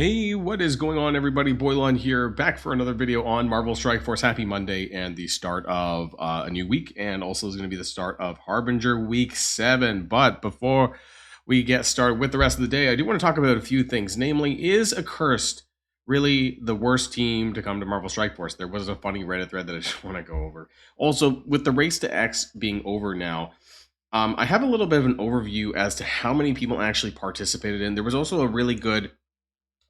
Hey, what is going on, everybody? Boilon here, back for another video on Marvel Strike Force. Happy Monday and the start of a new week, and also is going to be the start of Harbinger Week 7. But before we get started with the rest of the day, I do want to talk about a few things. Namely, is Accursed really the worst team to come to Marvel Strike Force? There was a funny Reddit thread that I just want to go over. Also, with the Race to X being over now, I have a little bit of an overview as to how many people actually participated in. There was also a really good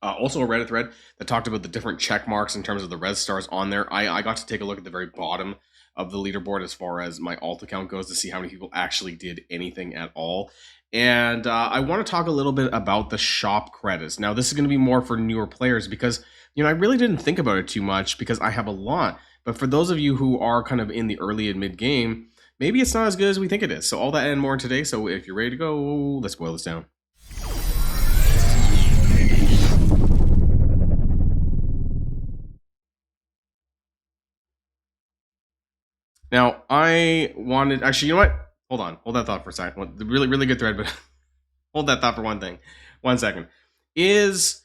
also a Reddit thread that talked about the different check marks in terms of the red stars on there. I got to take a look at the very bottom of the leaderboard as far as my alt account goes to see how many people actually did anything at all. And I want to talk a little bit about the shop credits. Now, this is going to be more for newer players because, I really didn't think about it too much because I have a lot. But for those of you who are kind of in the early and mid game, maybe it's not as good as we think it is. So all that and more today. So if you're ready to go, let's boil this down. Now, I wanted... Actually, you know what? Hold on. Hold that thought for a second. Really, really good thread, but hold that thought for one thing. 1 second. Is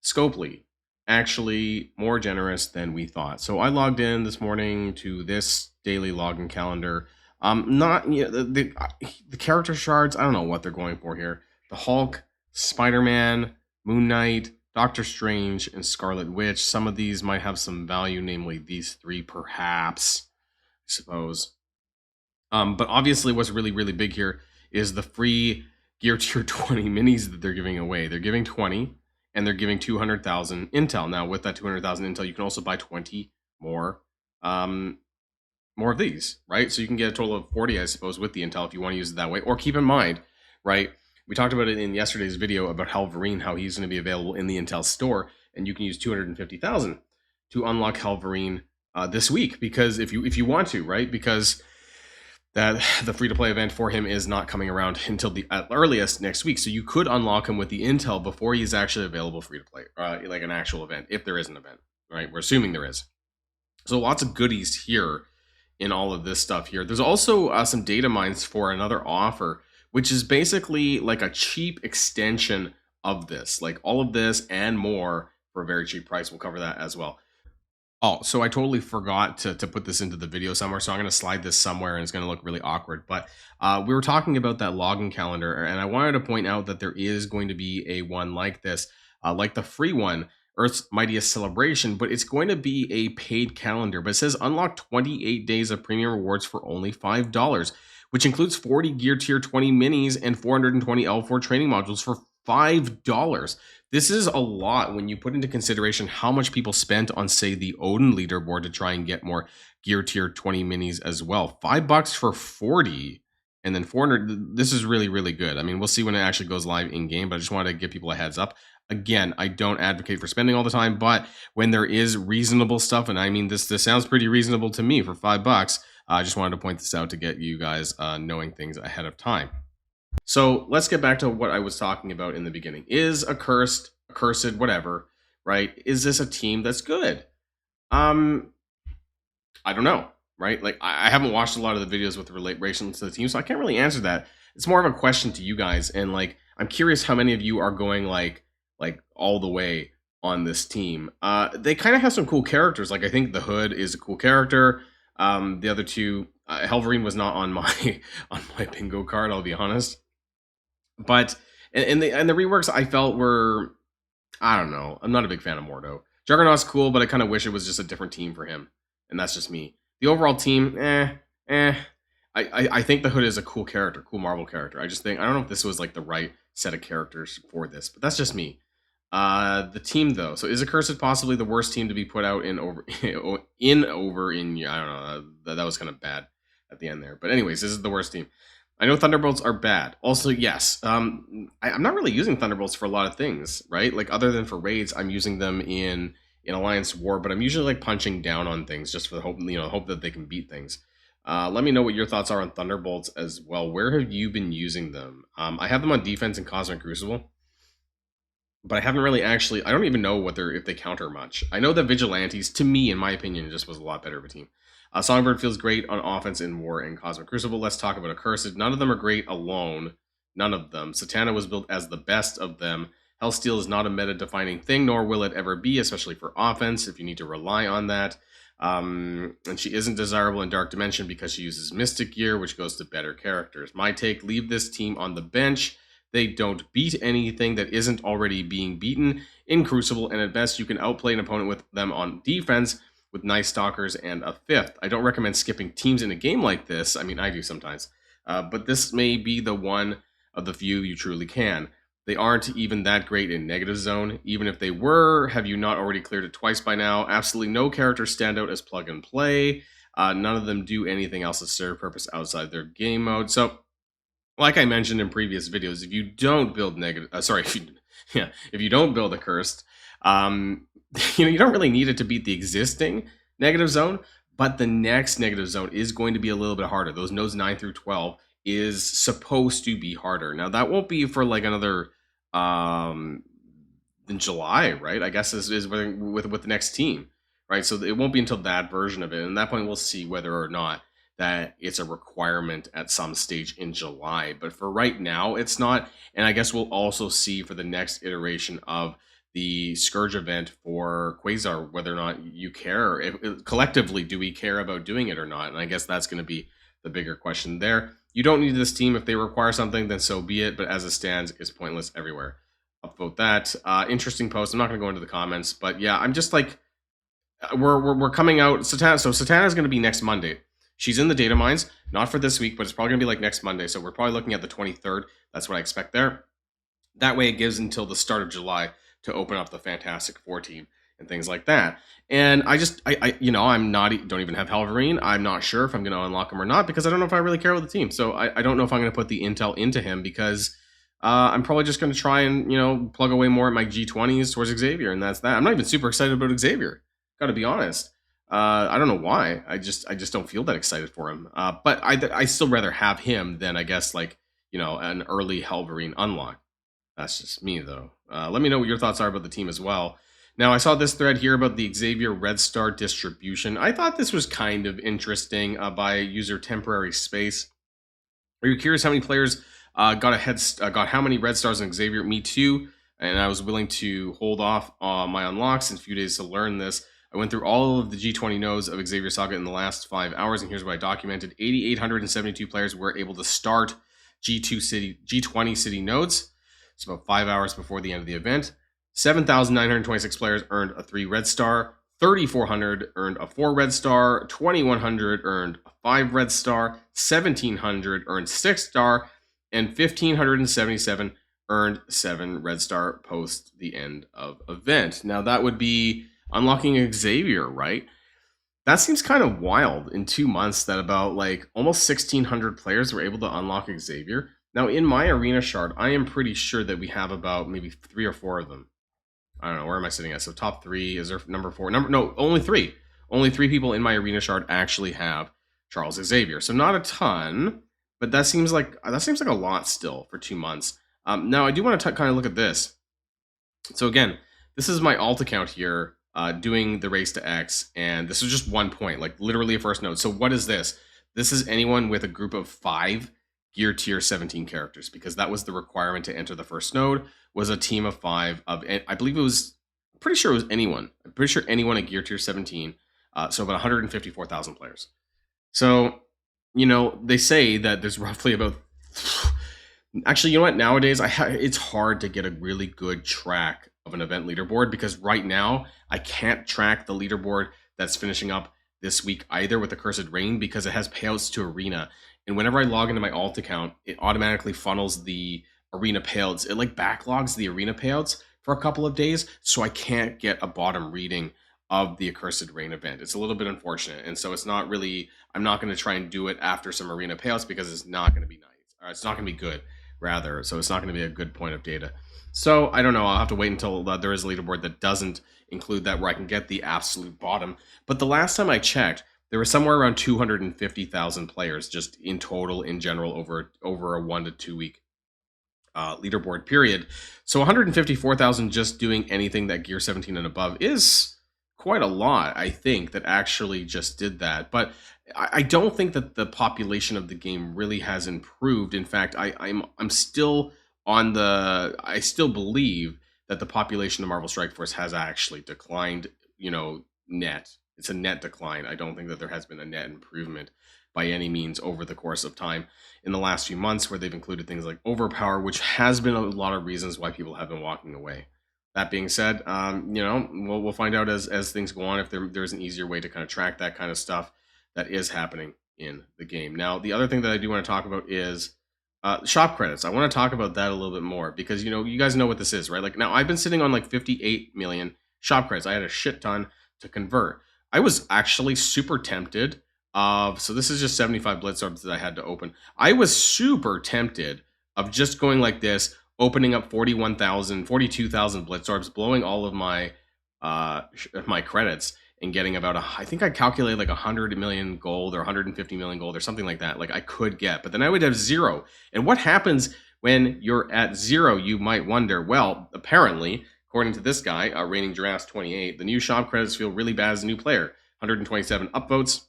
Scopely actually more generous than we thought? So I logged in this morning to this daily login calendar. Not the character shards. I don't know what they're going for here. The Hulk, Spider-Man, Moon Knight, Doctor Strange, and Scarlet Witch. Some of these might have some value, namely these three, perhaps. I suppose. But obviously what's really, really big here is the free Gear Tier 20 minis that they're giving away. They're giving 20, and they're giving 200,000 intel. Now, with that 200,000 intel, you can also buy 20 more of these, right? So you can get a total of 40, I suppose, with the intel if you want to use it that way. Or keep in mind, right, we talked about it in yesterday's video about Halverine, how he's going to be available in the intel store, and you can use 250,000 to unlock Halverine this week, because if you want to, right? Because that the free-to-play event for him is not coming around until the at earliest next week. So you could unlock him with the intel before he's actually available free-to-play, like an actual event, if there is an event, right? We're assuming there is. So lots of goodies here in all of this stuff here. There's also some data mines for another offer, which is basically like a cheap extension of this, like all of this and more for a very cheap price. We'll cover that as well. Oh, so I totally forgot to put this into the video somewhere, so I'm going to slide this somewhere, and it's going to look really awkward. But we were talking about that login calendar, and I wanted to point out that there is going to be a one like this, like the free one, Earth's Mightiest Celebration, but it's going to be a paid calendar. But it says unlock 28 days of premium rewards for only $5, which includes 40 Gear Tier 20 minis and 420 L4 training modules for $5. This is a lot when you put into consideration how much people spent on, say, the Odin leaderboard to try and get more Gear Tier 20 minis as well. $5 for 40, and then 400. This is really, really good. I mean, we'll see when it actually goes live in game, but I just wanted to give people a heads up. Again, I don't advocate for spending all the time, but when there is reasonable stuff, and I mean, this sounds pretty reasonable to me for $5, I just wanted to point this out to get you guys knowing things ahead of time. So let's get back to what I was talking about in the beginning. Is Accursed, whatever, right? Is this a team that's good? I don't know, right? Like, I haven't watched a lot of the videos with relation to the team, so I can't really answer that. It's more of a question to you guys, and like, I'm curious how many of you are going like all the way on this team. They kind of have some cool characters. Like, I think the Hood is a cool character. The other two, Halverine was not on my bingo card, I'll be honest. But and the reworks I felt were, I don't know. I'm not a big fan of Mordo. Juggernaut's cool, but I kind of wish it was just a different team for him, and that's just me. The overall team, I think the Hood is a cool character, cool Marvel character. I don't know if this was like the right set of characters for this, but that's just me. The team though, so is Accursed possibly the worst team to be put out in over I don't know. That was kind of bad at the end there, but anyways, this is the worst team. I know Thunderbolts are bad. Also, yes, I'm not really using Thunderbolts for a lot of things, right? Like, other than for raids, I'm using them in Alliance War, but I'm usually like punching down on things just for the hope that they can beat things. Let me know what your thoughts are on Thunderbolts as well. Where have you been using them? I have them on defense in Cosmic Crucible, but I haven't really actually. I don't even know if they counter much. I know that Vigilantes, to me, in my opinion, just was a lot better of a team. Songbird feels great on offense in War and Cosmic Crucible. Let's talk about Accursed. None of them are great alone. None of them. Satana was built as the best of them. Hellsteel is not a meta-defining thing, nor will it ever be, especially for offense, if you need to rely on that. And she isn't desirable in Dark Dimension because she uses Mystic Gear, which goes to better characters. My take, leave this team on the bench. They don't beat anything that isn't already being beaten in Crucible, and at best you can outplay an opponent with them on defense with nice stalkers and a fifth. I don't recommend skipping teams in a game like this. I mean, I do sometimes. But this may be the one of the few you truly can. They aren't even that great in negative zone. Even if they were, have you not already cleared it twice by now? Absolutely no characters stand out as plug and play. None of them do anything else to serve purpose outside their game mode. So, like I mentioned in previous videos, if you don't build if you don't build a cursed, you don't really need it to beat the existing negative zone, but the next negative zone is going to be a little bit harder. Those nodes 9 through 12 is supposed to be harder. Now that won't be for like another in July, right? I guess is with the next team, right? So it won't be until that version of it, and at that point we'll see whether or not that it's a requirement at some stage in July. But for right now, it's not. And I guess we'll also see for the next iteration of the Scourge event for Quasar whether or not you care. Collectively, do we care about doing it or not? And I guess that's going to be the bigger question there. You don't need this team. If they require something, then so be it. But as it stands, it's pointless everywhere. Upvote that. Interesting post. I'm not going to go into the comments, but yeah, I'm just like, we're coming out. Satana. So Satana is going to be next Monday. She's in the data mines, not for this week, but it's probably going to be like next Monday. So we're probably looking at the 23rd. That's what I expect there. That way it gives until the start of July to open up the Fantastic Four team and things like that. And I'm not, don't even have Halverine. I'm not sure if I'm going to unlock him or not because I don't know if I really care about the team. So I don't know if I'm going to put the intel into him because I'm probably just going to try and, plug away more at my G20s towards Xavier. And that's that. I'm not even super excited about Xavier. Got to be honest. I don't know why. I just don't feel that excited for him. But I still rather have him than I guess an early Halverine unlock. That's just me though. Let me know what your thoughts are about the team as well. Now I saw this thread here about the Xavier Red Star distribution. I thought this was kind of interesting by user Temporary Space. Are you curious how many players got how many Red Stars in Xavier? Me too. And I was willing to hold off on my unlocks in a few days to learn this. I went through all of the G20 nodes of Xavier Saga in the last 5 hours, and here's what I documented. 8,872 players were able to start G20 city nodes. It's about 5 hours before the end of the event. 7,926 players earned a 3 red star. 3,400 earned a 4 red star. 2,100 earned a 5 red star. 1,700 earned 6 star. And 1,577 earned 7 red star post the end of event. Now that would be unlocking Xavier, right? That seems kind of wild in 2 months that about almost 1,600 players were able to unlock Xavier. Now in my arena shard, I am pretty sure that we have about maybe 3 or 4 of them. I don't know, where am I sitting at? So top 3, is there number 4? No, only 3. Only 3 people in my arena shard actually have Charles Xavier. So not a ton, but that seems like a lot still for 2 months. Now I do want to kind of look at this. So again, this is my alt account here. Doing the race to X, and this is just 1 point, literally a first node. So what is this? This is anyone with a group of 5 gear tier 17 characters, because that was the requirement to enter the first node, was a team of 5 of, I believe it was, I'm pretty sure it was anyone. I'm pretty sure anyone at gear tier 17. So about 154,000 players. So, they say that there's roughly about, actually, you know what? Nowadays, it's hard to get a really good track of an event leaderboard because right now I can't track the leaderboard that's finishing up this week either with the Cursed Rain because it has payouts to arena, and whenever I log into my alt account it automatically funnels the arena payouts. It backlogs the arena payouts for a couple of days, so I can't get a bottom reading of the Accursed Rain event. It's a little bit unfortunate, and so I'm not going to try and do it after some arena payouts because it's not going to be nice, or it's not going to be good rather, so it's not going to be a good point of data. So I don't know, I'll have to wait until there is a leaderboard that doesn't include that where I can get the absolute bottom. But the last time I checked, there was somewhere around 250,000 players just in total in general over a 1 to 2 week leaderboard period. So 154,000 just doing anything that gear 17 and above is quite a lot, I think, that actually just did that. But I don't think that the population of the game really has improved. In fact, I'm still I still believe that the population of Marvel Strike Force has actually declined, net. It's a net decline. I don't think that there has been a net improvement by any means over the course of time in the last few months, where they've included things like overpower, which has been a lot of reasons why people have been walking away. That being said, we'll find out as things go on if there's an easier way to kind of track that kind of stuff that is happening in the game. Now, the other thing that I do want to talk about is shop credits. I want to talk about that a little bit more because, you guys know what this is, right? Like, now I've been sitting on like 58 million shop credits. I had a shit ton to convert. I was actually super tempted so this is just 75 blitz orbs that I had to open. I was super tempted of just going like this, opening up 42,000 blitz orbs, blowing all of my my credits, and getting about I think I calculated like 100 million gold or 150 million gold or something like that. Like I could get, but then I would have zero. And what happens when you're at zero? You might wonder. Well, apparently, according to this guy, Reigning Giraffes 28, the new shop credits feel really bad as a new player. 127 upvotes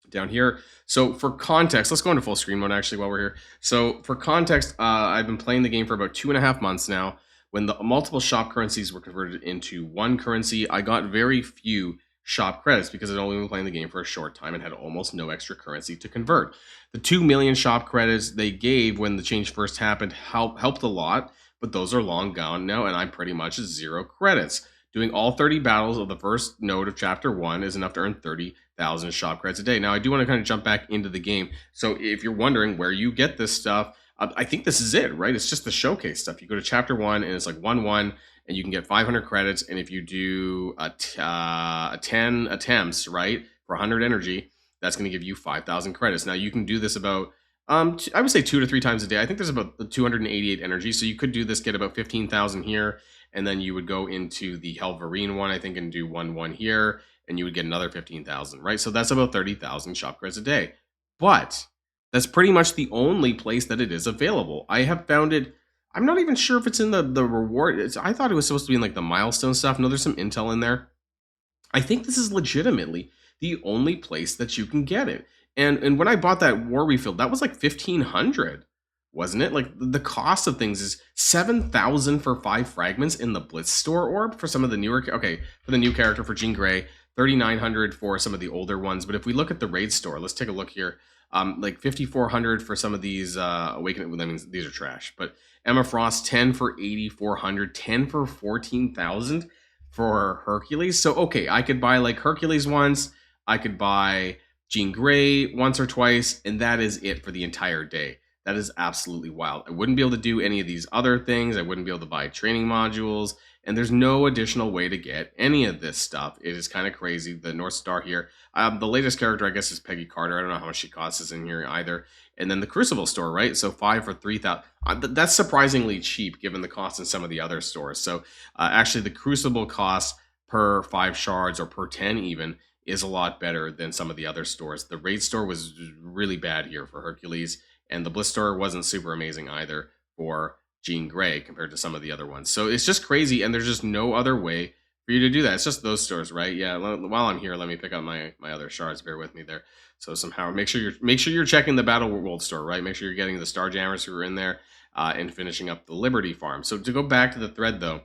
down here. So for context, let's go into full screen mode actually while we're here. So for context, I've been playing the game for about 2.5 months now. When the multiple shop currencies were converted into one currency, I got very few shop credits because I'd only been playing the game for a short time and had almost no extra currency to convert. The 2 million shop credits they gave when the change first happened helped a lot, but those are long gone now, and I'm pretty much at 0 credits. Doing all 30 battles of the first node of Chapter 1 is enough to earn 30,000 shop credits a day. Now, I do want to kind of jump back into the game. So if you're wondering where you get this stuff, I think this is it, right? It's just the showcase stuff. You go to Chapter 1, and it's like 1-1, and you can get 500 credits. And if you do 10 attempts, right, for 100 energy, that's going to give you 5,000 credits. Now, you can do this about, I would say 2 to 3 times a day. I think there's about 288 energy. So you could do this, get about 15,000 here, and then you would go into the Helverine one, I think, and do 1-1 here, and you would get another 15,000, right? So that's about 30,000 shop credits a day. But that's pretty much the only place that it is available. I have found it, I'm not even sure if it's in the reward. I thought it was supposed to be in like the milestone stuff. No, there's some intel in there. I think this is legitimately the only place that you can get it. And when I bought that war refill, that was like 1,500. Wasn't it? Like the cost of things is 7,000 for 5 fragments in the Blitz store orb for some of the newer. Okay, for the new character for Jean Grey, 3,900 for some of the older ones. But if we look at the raid store, let's take a look here. Like 5,400 for some of these Awakening. That means these are trash. But Emma Frost, 10 for 8,400, 10 for 14,000 for Hercules. So okay, I could buy like Hercules once. I could buy Jean Grey once or twice, and that is it for the entire day. That is absolutely wild. I wouldn't be able to do any of these other things. I wouldn't be able to buy training modules. And there's no additional way to get any of this stuff. It is kind of crazy. The North Star here. The latest character, I guess, is Peggy Carter. I don't know how much she costs is in here either. And then the Crucible store, right? So 5 for 3,000. That's surprisingly cheap given the cost in some of the other stores. So actually, the Crucible cost per 5 shards or per 10 even is a lot better than some of the other stores. The raid store was really bad here for Hercules. And the Bliss store wasn't super amazing either for Jean Grey compared to some of the other ones. So it's just crazy, and there's just no other way for you to do that. It's just those stores, right? Yeah. While I'm here, let me pick up my other shards. Bear with me there. So somehow make sure you're checking the Battle World store, right? Make sure you're getting the Starjammers who are in there and finishing up the Liberty Farm. So to go back to the thread though,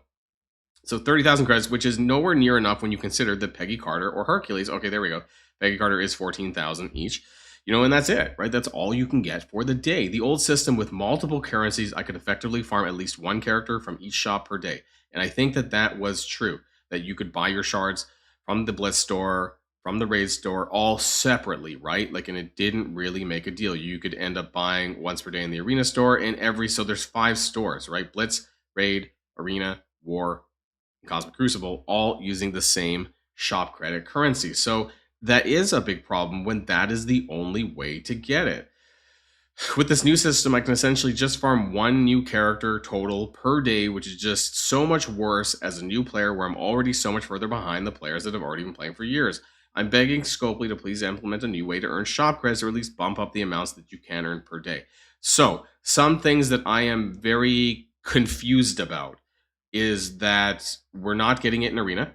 so 30,000 credits, which is nowhere near enough when you consider that Peggy Carter or Hercules. Okay, there we go. Peggy Carter is 14,000 each. And that's it, right? That's all you can get for the day. The old system with multiple currencies, I could effectively farm at least one character from each shop per day. And I think that was true, that you could buy your shards from the Blitz store, from the Raid store, all separately, right? Like, and it didn't really make a deal. You could end up buying once per day in the Arena store and so there's 5 stores, right? Blitz, Raid, Arena, War, and Cosmic Crucible, all using the same shop credit currency. So that is a big problem when that is the only way to get it. With this new system, I can essentially just farm one new character total per day, which is just so much worse as a new player where I'm already so much further behind the players that have already been playing for years. I'm begging Scopely to please implement a new way to earn shop credits or at least bump up the amounts that you can earn per day. So, some things that I am very confused about is that we're not getting it in Arena.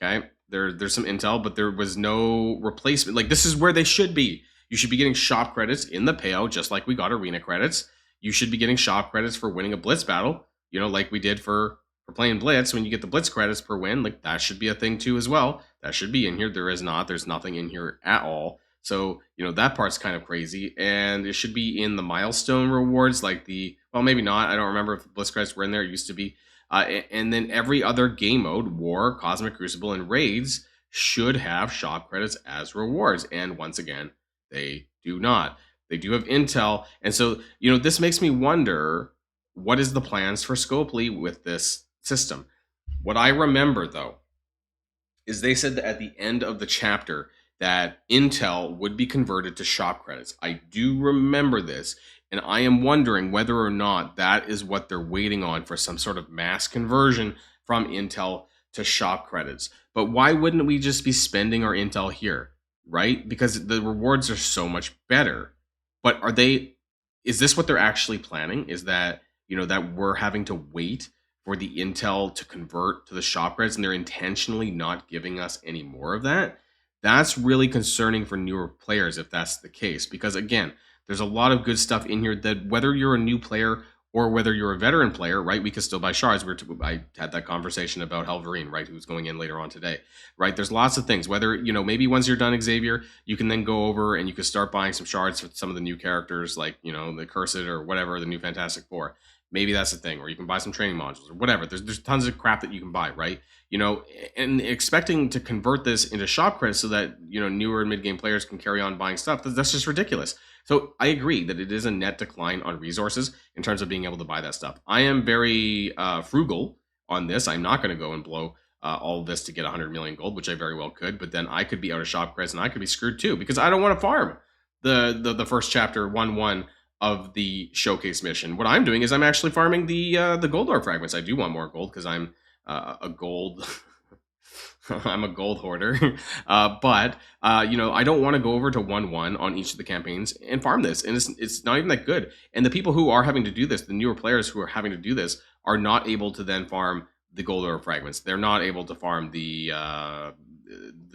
Okay? There's some intel, but there was no replacement. Like, this is where they should be. You should be getting shop credits in the payout, just like we got Arena credits. You should be getting shop credits for winning a Blitz battle. you know, like we did for playing Blitz, when you get the Blitz credits per win, like that should be a thing too as well. That should be in here. There is not. There's nothing in here at all. So, you know, that part's kind of crazy. And it should be in the milestone rewards, like well, maybe not. I don't remember if the Blitz credits were in there. It used to be. And then every other game mode, War, Cosmic Crucible, and Raids, should have shop credits as rewards. And once again, they do not. They do have intel. And so, you know, this makes me wonder, what is the plans for Scopely with this system? What I remember, though, is they said that at the end of the chapter that intel would be converted to shop credits. I do remember this, and I am wondering whether or not that is what they're waiting on for some sort of mass conversion from intel to shop credits. But why wouldn't we just be spending our intel here, right? Because the rewards are so much better. But is this what they're actually planning? Is that, you know, that we're having to wait for the intel to convert to the shop credits and they're intentionally not giving us any more of that? That's really concerning for newer players if that's the case, because again, there's a lot of good stuff in here that whether you're a new player or whether you're a veteran player, right, we can still buy shards. I had that conversation about Helverine, right, who's going in later on today, right? There's lots of things. Whether, you know, maybe once you're done Xavier, you can then go over and you can start buying some shards for some of the new characters, like, you know, the Cursed or whatever, the new Fantastic Four. Maybe that's the thing, or you can buy some training modules or whatever. There's tons of crap that you can buy, right? You know, and expecting to convert this into shop credits so that, you know, newer and mid-game players can carry on buying stuff, that's just ridiculous. So I agree that it is a net decline on resources in terms of being able to buy that stuff. I am very frugal on this. I'm not going to go and blow all of this to get 100 million gold, which I very well could, but then I could be out of shop credits and I could be screwed too, because I don't want to farm the first chapter 1-1 of the showcase mission. What I'm doing is I'm actually farming the gold ore fragments. I do want more gold because I'm a gold I'm a gold hoarder. But you know, I don't want to go over to 1-1 on each of the campaigns and farm this, and it's not even that good. And the people who are having to do this, the newer players who are having to do this, are not able to then farm the gold ore fragments. They're not able to farm the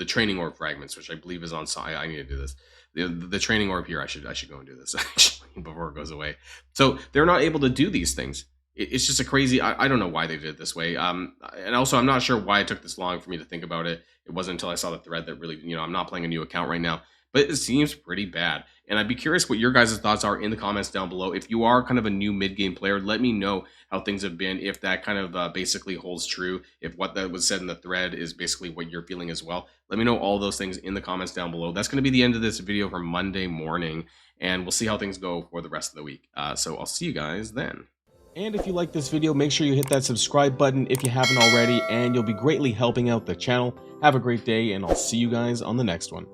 training ore fragments, which I believe is on site. I need to do this. The training orb here, I should go and do this actually before it goes away. So they're not able to do these things. It's just a crazy, I don't know why they did it this way. And also, I'm not sure why it took this long for me to think about it. It wasn't until I saw the thread that really, you know, I'm not playing a new account right now, but it seems pretty bad. And I'd be curious what your guys' thoughts are in the comments down below. If you are kind of a new mid-game player, let me know how things have been, if that kind of basically holds true, if what that was said in the thread is basically what you're feeling as well. Let me know all those things in the comments down below. That's going to be the end of this video for Monday morning, and we'll see how things go for the rest of the week. So I'll see you guys then. And if you like this video, make sure you hit that subscribe button if you haven't already, and you'll be greatly helping out the channel. Have a great day, and I'll see you guys on the next one.